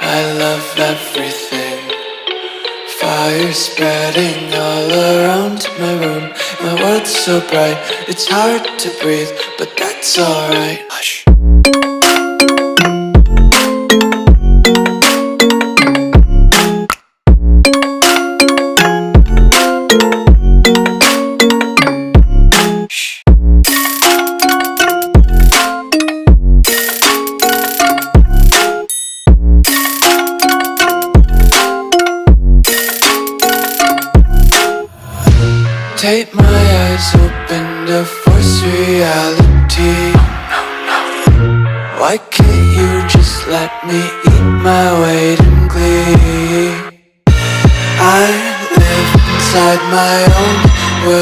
I love everything. Fire spreading all around my room. My world's so bright, it's hard to breathe, but that's alright. Hush. Take my eyes open to force reality. Why can't you just let me eat my weight in glee? I live inside my own